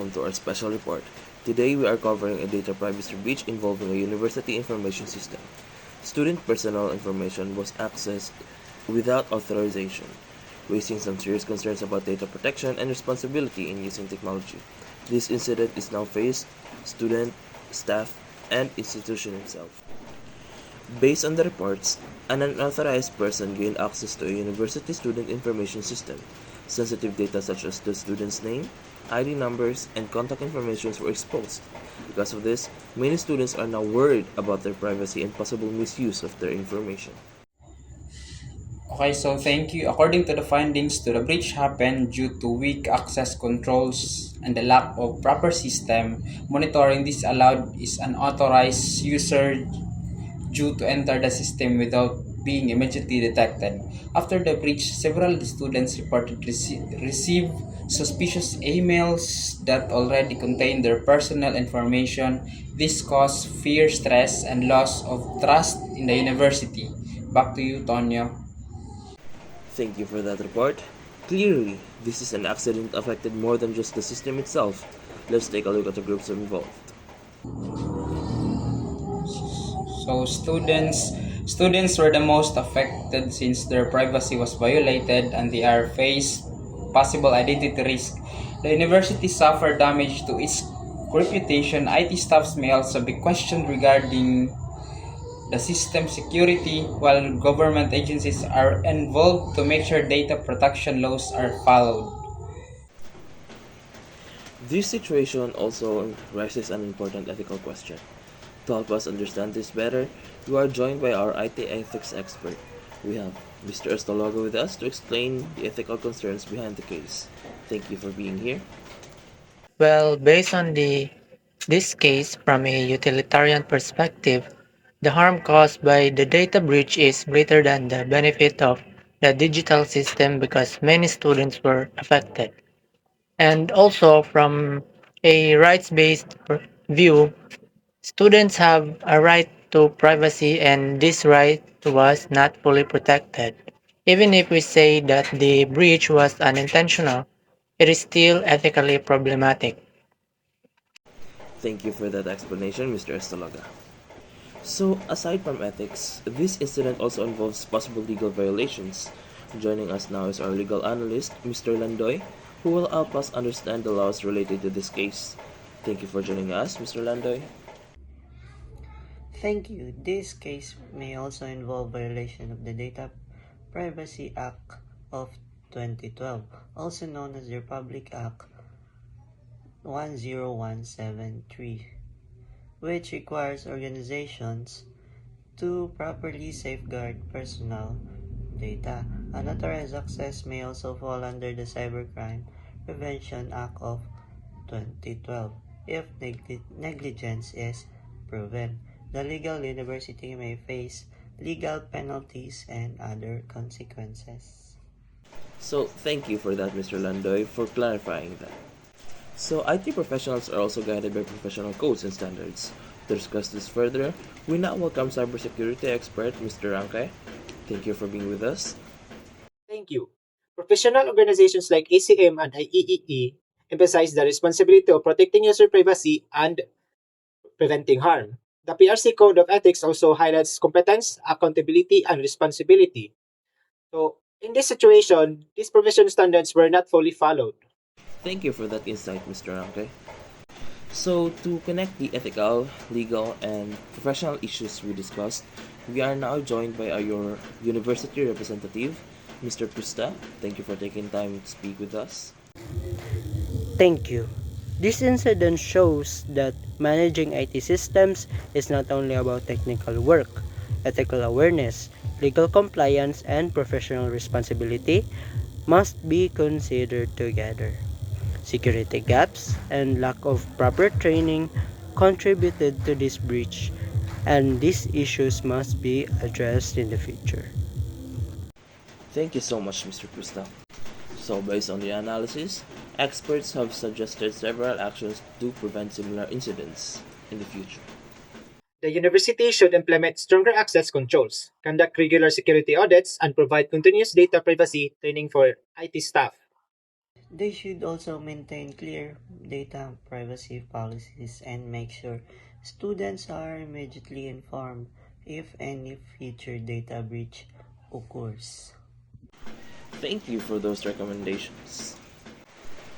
welcome to our special report. Today we are covering a data privacy breach involving a university information system. Student personal information was accessed without authorization, raising some serious concerns about data protection and responsibility in using technology. This incident is now faced student, staff, and institution itself. Based on the reports, an unauthorized person gained access to a university student information system. Sensitive data such as the student's name, ID numbers, and contact information were exposed. Because of this, many students are now worried about their privacy and possible misuse of their information. Okay, so thank you. According to the findings, the breach happened due to weak access controls and the lack of proper system monitoring. This allowed is unauthorized user due to enter the system without being immediately detected. After the breach, several students reported receive suspicious emails that already contained their personal information. This caused fear, stress, and loss of trust in the university. Back to you, Tonyo. Thank you for that report. Clearly, this is an accident affected more than just the system itself. Let's take a look at the groups involved. So students were the most affected since their privacy was violated and they are faced possible identity risk. The university suffered damage to its reputation. IT staffs may also be questioned regarding the system security, while government agencies are involved to make sure data protection laws are followed. This situation also raises an important ethical question. To help us understand this better, we are joined by our IT ethics expert. We have Mr. Estologo with us to explain the ethical concerns behind the case. Thank you for being here. Well, based on this case from a utilitarian perspective, the harm caused by the data breach is greater than the benefit of the digital system because many students were affected. And also from a rights-based view, students have a right to privacy and this right was not fully protected. Even if we say that the breach was unintentional, it is still ethically problematic. Thank you for that explanation, Mr. Estologa. So, aside from ethics, this incident also involves possible legal violations. Joining us now is our legal analyst, Mr. Landoy, who will help us understand the laws related to this case. Thank you for joining us, Mr. Landoy. Thank you. This case may also involve violation of the Data Privacy Act of 2012, also known as the Republic Act 10173, which requires organizations to properly safeguard personal data. Unauthorized access may also fall under the Cybercrime Prevention Act of 2012 if negligence is proven. The legal university may face legal penalties and other consequences. So, thank you for that, Mr. Landoy, for clarifying that. So, IT professionals are also guided by professional codes and standards. To discuss this further, we now welcome cybersecurity expert Mr. Ranke. Thank you for being with us. Thank you. Professional organizations like ACM and IEEE emphasize the responsibility of protecting user privacy and preventing harm. The PRC Code of Ethics also highlights competence, accountability, and responsibility. So, in this situation, these professional standards were not fully followed. Thank you for that insight, Mr. Ranke. So, to connect the ethical, legal, and professional issues we discussed, we are now joined by your university representative, Mr. Pusta. Thank you for taking time to speak with us. Thank you. This incident shows that managing IT systems is not only about technical work, ethical awareness, legal compliance, and professional responsibility must be considered together. Security gaps and lack of proper training contributed to this breach, and these issues must be addressed in the future. Thank you so much, Mr. Pusta. So, based on the analysis, experts have suggested several actions to prevent similar incidents in the future. The university should implement stronger access controls, conduct regular security audits, and provide continuous data privacy training for IT staff. They should also maintain clear data privacy policies and make sure students are immediately informed if any future data breach occurs. Thank you for those recommendations.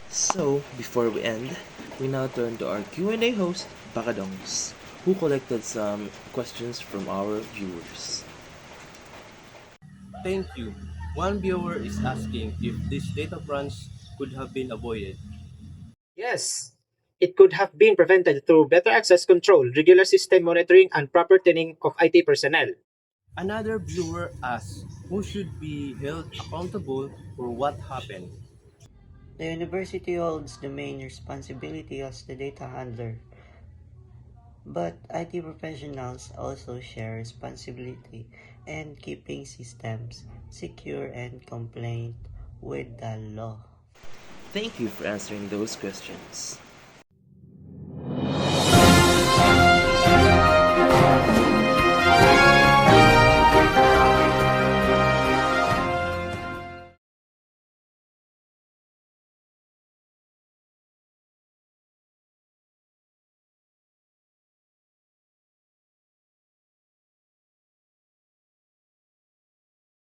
So, before we end, we now turn to our Q&A host, Bakadongs, who collected some questions from our viewers. Thank you. One viewer is asking if this data crunch could have been avoided. Yes, it could have been prevented through better access control, regular system monitoring, and proper training of IT personnel. Another viewer asks who should be held accountable for what happened. The university holds the main responsibility as the data handler, but IT professionals also share responsibility in keeping systems secure and compliant with the law. Thank you for answering those questions.